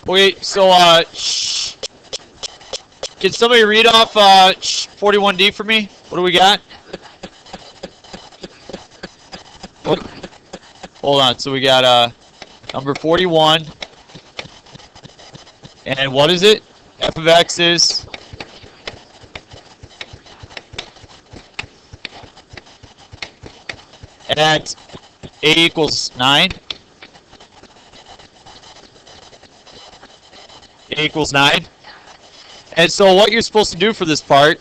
Okay, so can somebody read off 41D for me? What do we got? Hold on. So we got number 41, and what is it? F of x is at a equals 9. A equals 9. And so what you're supposed to do for this part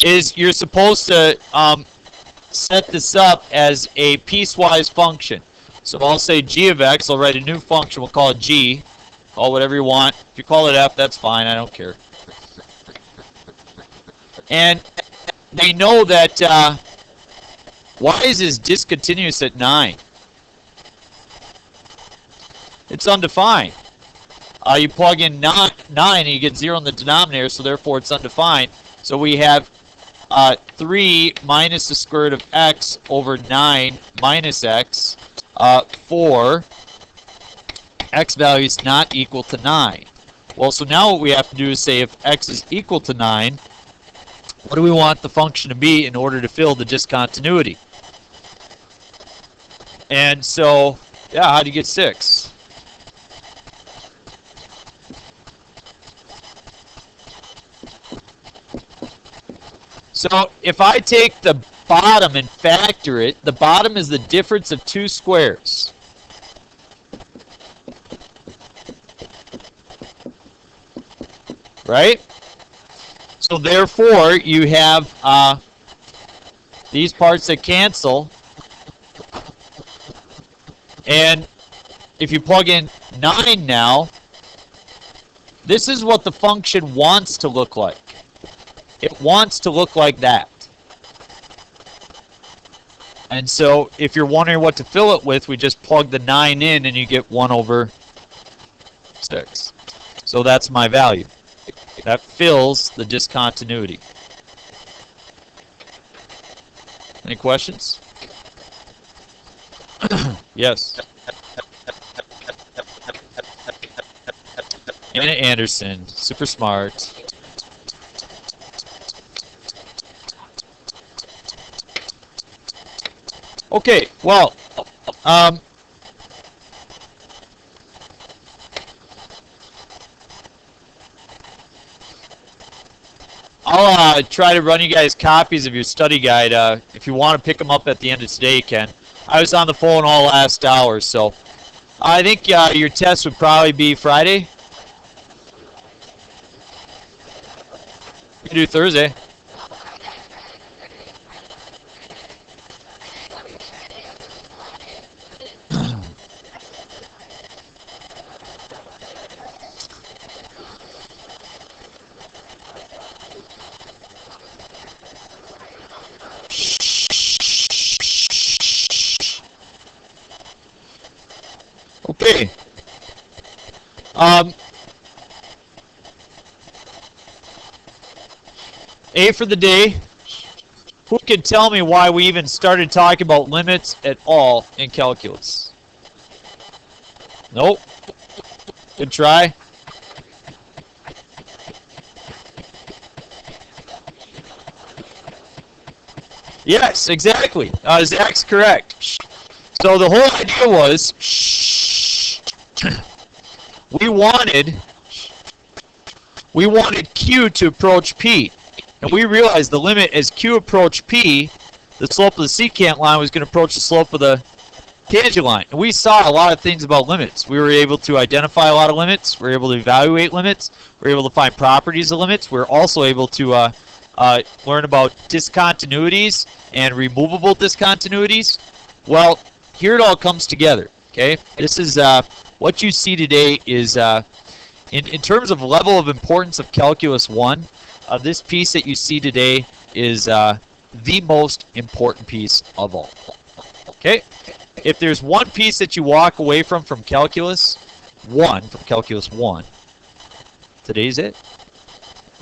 is you're supposed to set this up as a piecewise function. So I'll say g of x. I'll write a new function. We'll call it g. Call whatever you want. If you call it f, that's fine. I don't care. And they know that y is discontinuous at 9. It's undefined. You plug in 9 and you get 0 in the denominator, so therefore it's undefined. So we have 3 minus the square root of x over 9 minus x for x value is not equal to 9. Well, so now what we have to do is say if x is equal to 9, what do we want the function to be in order to fill the discontinuity? And so, yeah, how do you get 6? So if I take the bottom and factor it, the bottom is the difference of two squares. Right? So therefore, you have these parts that cancel. And if you plug in 9 now, this is what the function wants to look like. It wants to look like that. And so if you're wondering what to fill it with, we just plug the 9 in and you get 1 over 6. So that's my value. That fills the discontinuity. Any questions? Yes. Anna Anderson, super smart. Okay, well, I'll try to run you guys copies of your study guide. If you want to pick them up at the end of today, you can. I was on the phone all last hour, so I think your test would probably be Friday. We can do Thursday. Okay. A for the day. Who can tell me why we even started talking about limits at all in calculus? Nope. Good try. Yes, exactly. Zach's correct. So the whole idea was we wanted Q to approach P. And we realized the limit as Q approached P, the slope of the secant line was going to approach the slope of the tangent line. And we saw a lot of things about limits. We were able to identify a lot of limits. We were able to evaluate limits. We were able to find properties of limits. We were also able to learn about discontinuities and removable discontinuities. Well, here it all comes together. Okay, this is what you see today is in terms of level of importance of Calculus 1. This piece that you see today is the most important piece of all. Okay? If there's one piece that you walk away from Calculus 1, today's it.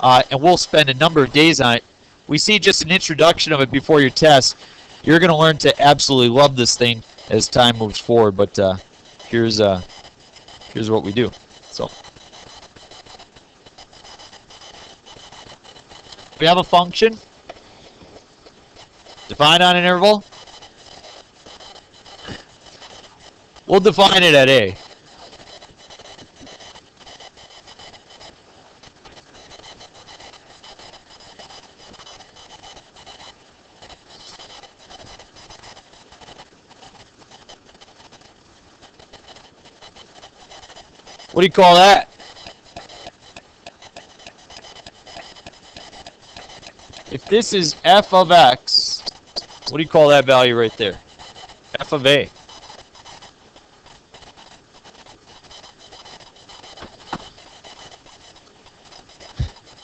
And we'll spend a number of days on it. We see just an introduction of it before your test. You're going to learn to absolutely love this thing as time moves forward. But here's here's what we do. So we have a function defined on an interval. We'll define it at a. What do you call that? If this is f of x, what do you call that value right there? F of a.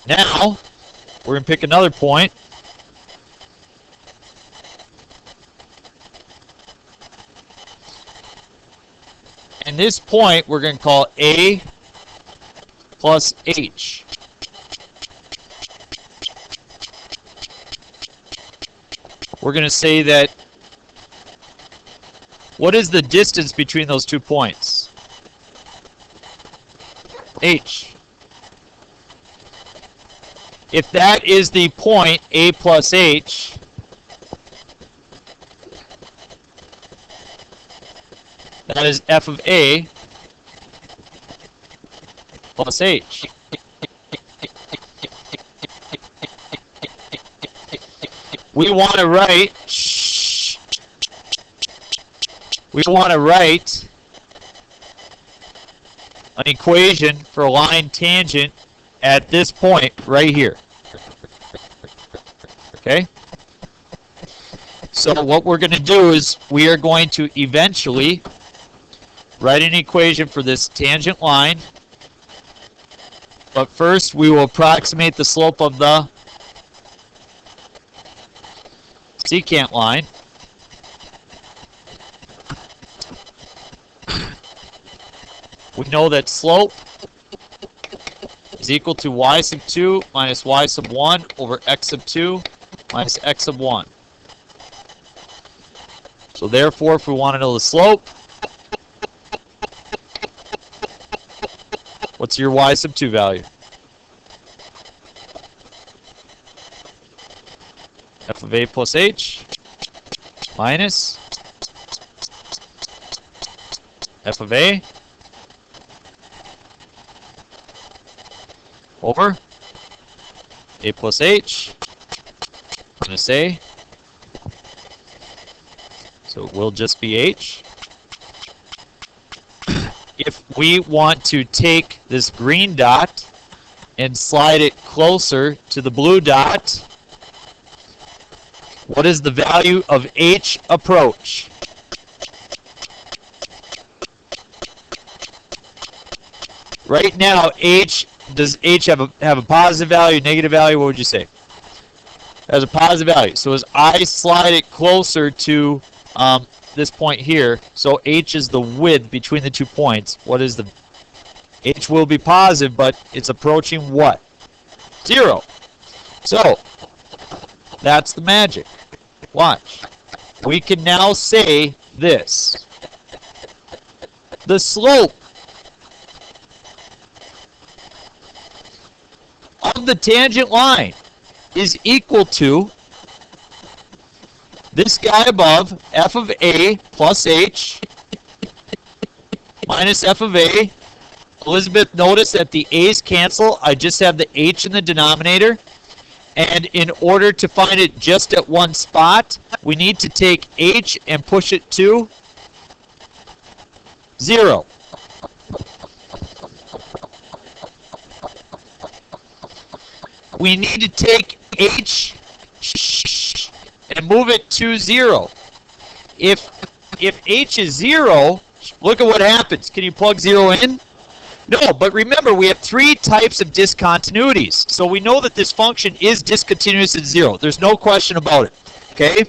Now, we're going to pick another point. And this point we're going to call a plus h. We're going to say that, what is the distance between those 2 points? H. If that is the point a plus h, that is f of a plus h. We want to write an equation for a line tangent at this point right here. Okay? So what we're going to do is we are going to eventually write an equation for this tangent line. But first we will approximate the slope of the secant line. We know that slope is equal to y sub 2 minus y sub 1 over x sub 2 minus x sub 1. So therefore, if we want to know the slope, what's your y sub 2 value? F of a plus h minus f of a over a plus h minus a. So it will just be h. If we want to take this green dot and slide it closer to the blue dot, what is the value of h approach? Right now, does h have a positive value, negative value? What would you say? It has a positive value. So as I slide it closer to this point here, so h is the width between the 2 points. What is the h will be positive, but it's approaching what? 0. So that's the magic. Watch. We can now say this. The slope of the tangent line is equal to this guy above, f of a plus h minus f of a. Elizabeth, notice that the a's cancel. I just have the h in the denominator. And in order to find it just at one spot, we need to take h and push it to 0. We need to take h and move it to 0. If h is 0, look at what happens. Can you plug 0 in? No, but remember, we have 3 types of discontinuities. So we know that this function is discontinuous at 0. There's no question about it. Okay?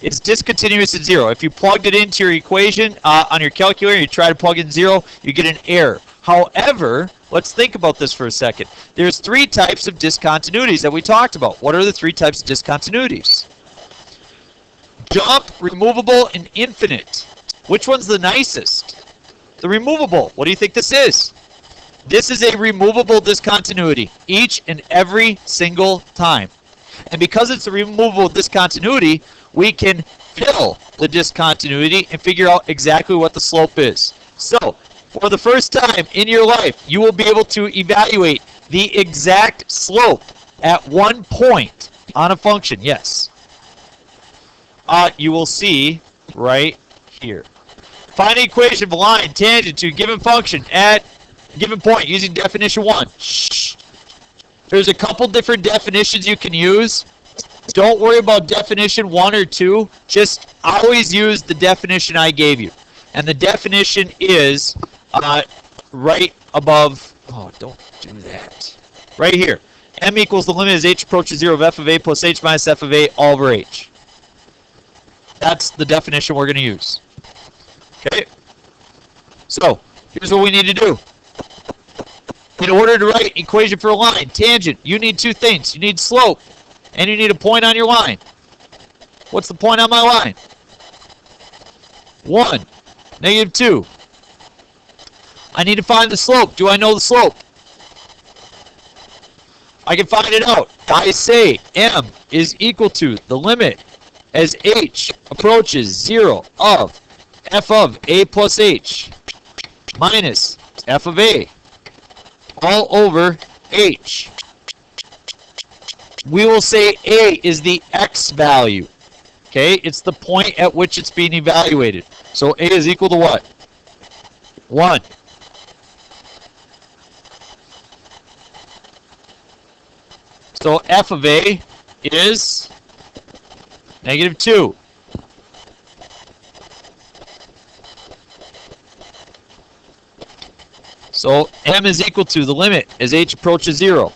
It's discontinuous at 0. If you plugged it into your equation on your calculator, you try to plug in 0, you get an error. However, let's think about this for a second. There's 3 types of discontinuities that we talked about. What are the 3 types of discontinuities? Jump, removable, and infinite. Which one's the nicest? the removable. What do you think this is? This is a removable discontinuity each and every single time. And because it's a removable discontinuity, we can fill the discontinuity and figure out exactly what the slope is. So, for the first time in your life, you will be able to evaluate the exact slope at one point on a function. Yes. You will see right here. Find the equation of a line tangent to a given function at a given point using definition 1. Shh. There's a couple different definitions you can use. Don't worry about definition 1 or 2. Just always use the definition I gave you. And the definition is right above. Oh, don't do that. Right here. M equals the limit as h approaches 0 of f of a plus h minus f of a all over h. That's the definition we're going to use. Okay? So, here's what we need to do. In order to write equation for a line, tangent, you need two things. You need slope, and you need a point on your line. What's the point on my line? 1. -2. I need to find the slope. Do I know the slope? I can find it out. I say m is equal to the limit as h approaches 0 of f of a plus h minus f of a all over h. We will say a is the x value. Okay, it's the point at which it's being evaluated. So a is equal to what? 1. So f of a is -2. So m is equal to the limit as h approaches 0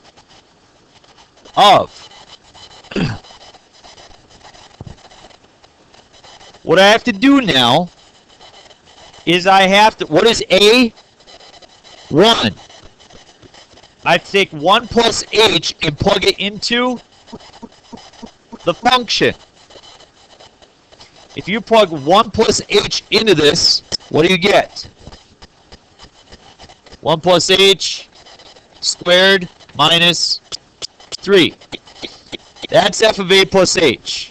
of what I have to do now is I have to, what is a? 1. I have to take 1 plus h and plug it into the function. If you plug 1 plus h into this, what do you get? 1 plus h squared minus 3. That's f of a plus h.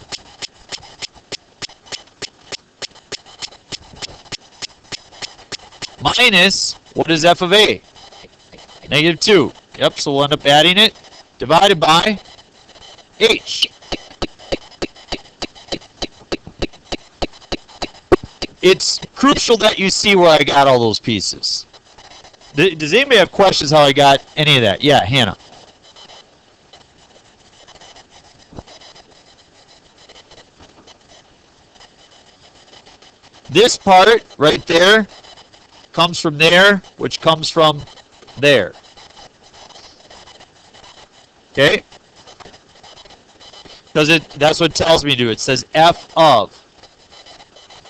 Minus, what is f of a? -2. Yep, so we'll end up adding it, divided by h. It's crucial that you see where I got all those pieces. Does anybody have questions how I got any of that? Yeah, Hannah. This part right there comes from there, which comes from there. Okay? Because that's what it tells me to do. It says f of.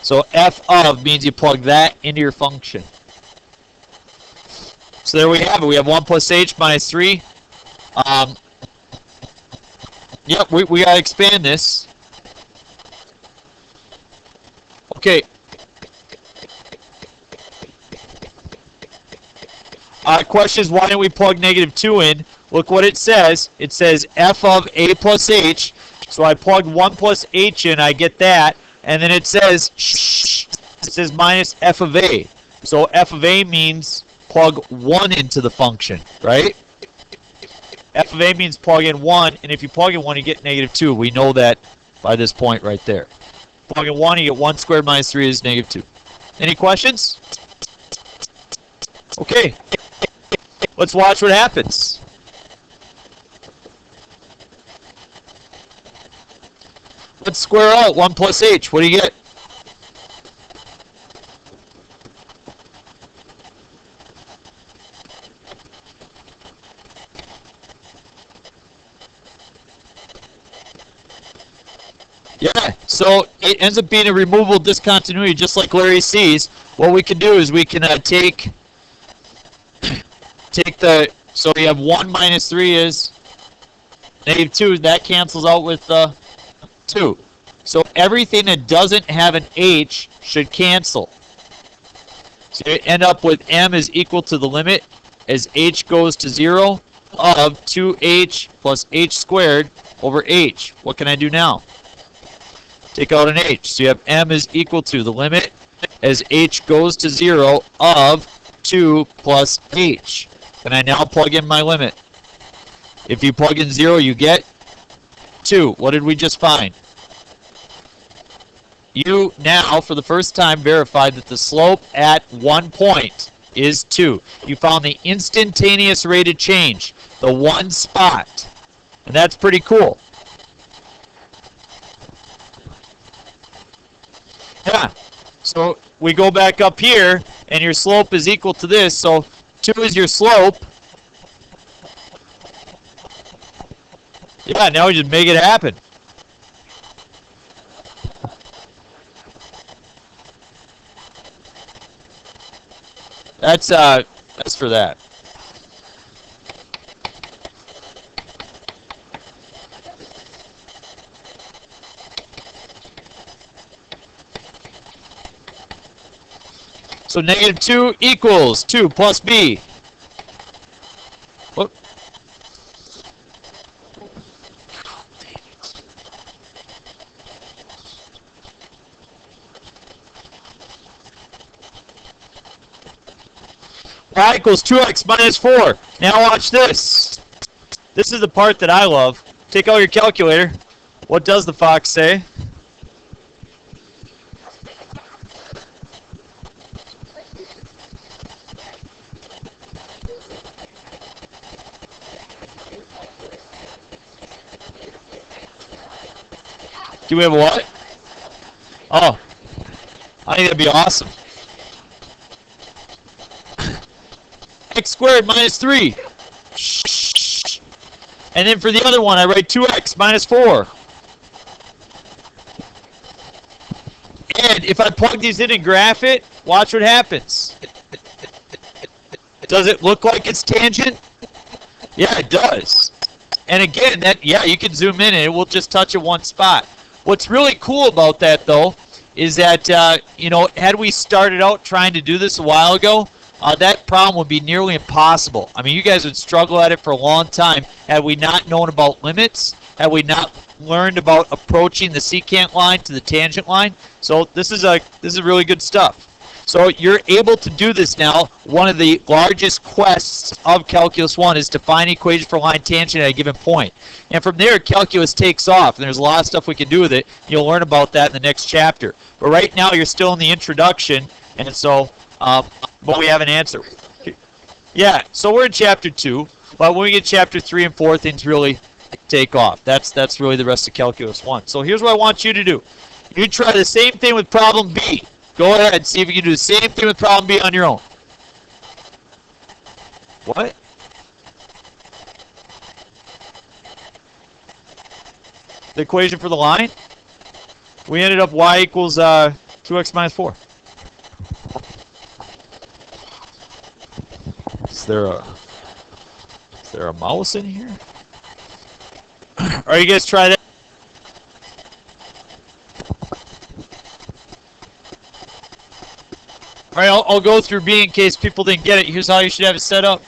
So f of means you plug that into your function. So there we have it. We have 1 plus h minus 3. Yep, we got to expand this. Okay. Question is, why didn't we plug -2 in? Look what it says. It says f of a plus h. So I plugged 1 plus h in, I get that. And then it says minus f of a. So f of a means plug 1 into the function, right? F of a means plug in 1, and if you plug in 1, you get -2. We know that by this point right there. Plug in 1, you get 1 squared minus 3 is -2. Any questions? Okay. Let's watch what happens. Let's square out 1 plus h. What do you get? Yeah, so it ends up being a removable discontinuity, just like Larry sees. What we can do is we can take the, so we have 1 minus 3 is -2. That cancels out with 2. So everything that doesn't have an h should cancel. So you end up with m is equal to the limit as h goes to 0 of 2h plus h squared over h. What can I do now? Take out an h. So you have m is equal to the limit as h goes to 0 of 2 plus h. And I now plug in my limit. If you plug in 0, you get 2. What did we just find? You now, for the first time, verified that the slope at 1 point is 2. You found the instantaneous rate of change, the one spot. And that's pretty cool. Yeah. So we go back up here, and your slope is equal to this. So 2 is your slope. Yeah, now we just make it happen. That's for that. So negative 2 equals 2 plus b. Whoop. Y equals 2x minus 4. Now watch this. This is the part that I love. Take out your calculator. What does the fox say? Do we have a what? Oh, I think that'd be awesome. X squared minus 3. And then for the other one, I write 2x minus 4. And if I plug these in and graph it, watch what happens. Does it look like it's tangent? Yeah, it does. And again, you can zoom in and it will just touch at one spot. What's really cool about that, though, is that, had we started out trying to do this a while ago, that problem would be nearly impossible. I mean, you guys would struggle at it for a long time had we not known about limits, had we not learned about approaching the secant line to the tangent line. So this is really good stuff. So you're able to do this now. One of the largest quests of Calculus 1 is to find equation for line tangent at a given point. And from there, calculus takes off, and there's a lot of stuff we can do with it. You'll learn about that in the next chapter. But right now, you're still in the introduction, and so, but we have an answer. Yeah, so we're in chapter 2, but when we get chapter 3 and 4, things really take off. That's really the rest of Calculus 1. So here's what I want you to do. You try the same thing with problem B. Go ahead and see if you can do the same thing with problem B on your own. What? The equation for the line? We ended up y equals 2x minus 4. Is there a mouse in here? All right, you guys try that. All right, I'll go through B in case people didn't get it. Here's how you should have it set up.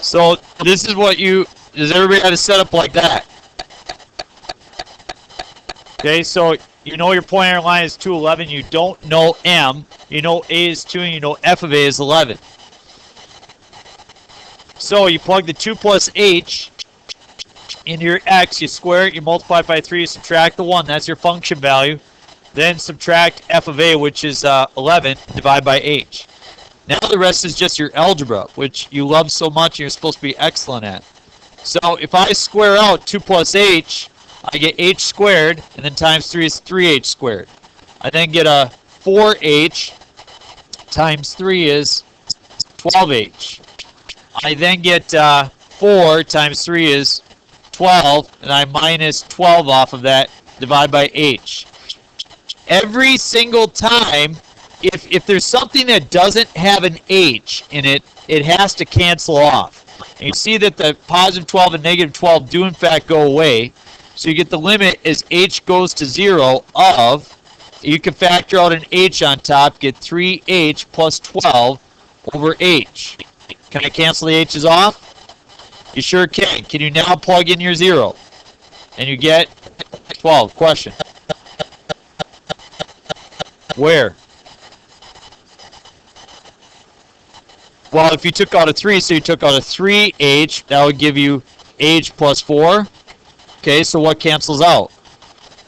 So this is what does everybody have to set up like that? Okay, so you know your point error line is 211. You don't know M. You know A is 2 and you know F of A is 11. So you plug the 2 plus H into your X, you square it, you multiply it by 3, you subtract the 1, that's your function value. Then subtract F of A, which is 11, divide by H. Now the rest is just your algebra, which you love so much and you're supposed to be excellent at. So if I square out 2 plus h, I get h squared, and then times 3 is 3h squared. I then get a 4h times 3 is 12h. I then get 4 times 3 is 12, and I minus 12 off of that, divide by h. Every single time, if there's something that doesn't have an h in it, it has to cancel off. And you see that the positive 12 and negative 12 do in fact go away. So you get the limit as h goes to 0 of, you can factor out an h on top, get 3h plus 12 over h. Can I cancel the h's off? You sure can. Can you now plug in your 0? And you get 12. Question. Where? Well, if you took out a 3, so you took out a 3h, that would give you h plus 4. Okay, so what cancels out?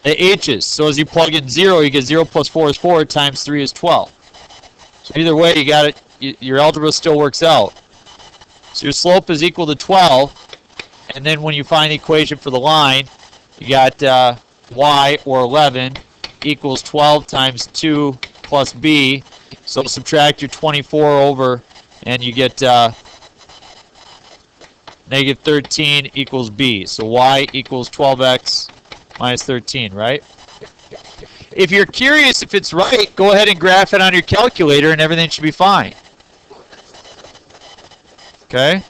The h's. So as you plug in 0, you get 0 plus 4 is 4 times 3 is 12. So either way, you got it. Your algebra still works out. So your slope is equal to 12. And then when you find the equation for the line, you got y, or 11, equals 12 times 2 plus b. So subtract your 24 over, and you get negative 13 equals b. So y equals 12x minus 13, right? If you're curious if it's right, go ahead and graph it on your calculator and everything should be fine. Okay?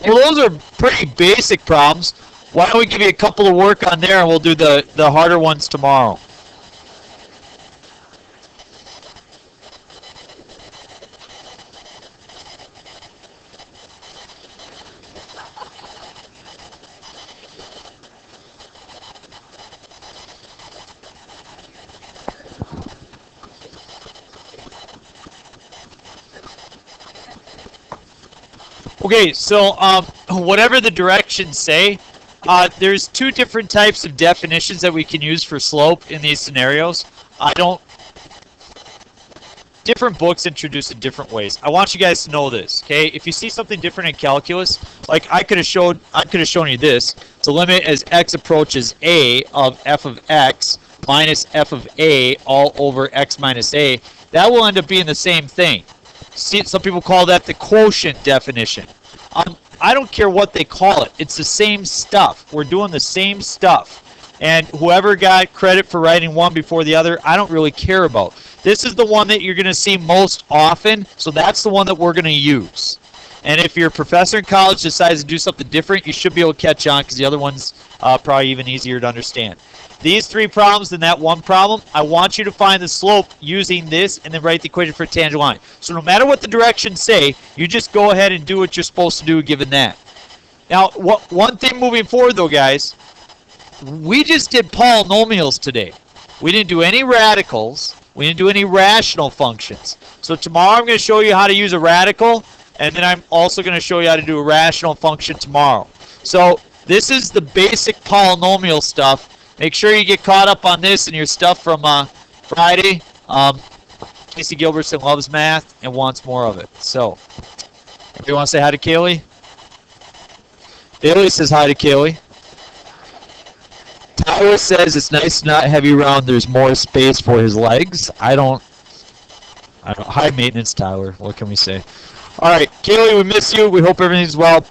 Well, those are pretty basic problems. Why don't we give you a couple to work on there, and we'll do the harder ones tomorrow. Okay, so whatever the directions say, there's two different types of definitions that we can use for slope in these scenarios. Different books introduce it different ways. I want you guys to know this, okay? If you see something different in calculus, like I could have shown you this. The limit as x approaches a of f of x minus f of a all over x minus a. That will end up being the same thing. See, some people call that the quotient definition. I don't care what they call it. It's the same stuff. We're doing the same stuff. And whoever got credit for writing one before the other, I don't really care about. This is the one that you're going to see most often, so that's the one that we're going to use. And if your professor in college decides to do something different, you should be able to catch on, because the other one's probably even easier to understand. These three problems and that one problem, I want you to find the slope using this and then write the equation for a tangent line. So no matter what the directions say, you just go ahead and do what you're supposed to do given that. Now, one thing moving forward though, guys, we just did polynomials today. We didn't do any radicals. We didn't do any rational functions. So tomorrow I'm going to show you how to use a radical, and then I'm also going to show you how to do a rational function tomorrow. So this is the basic polynomial stuff. Make sure you get caught up on this and your stuff from Friday. Casey Gilbertson loves math and wants more of it. So, if you want to say hi to Kaylee? Bailey says hi to Kaylee. Tyler says it's nice to not have you around. There's more space for his legs. I don't. High maintenance, Tyler. What can we say? All right, Kaylee, we miss you. We hope everything's well.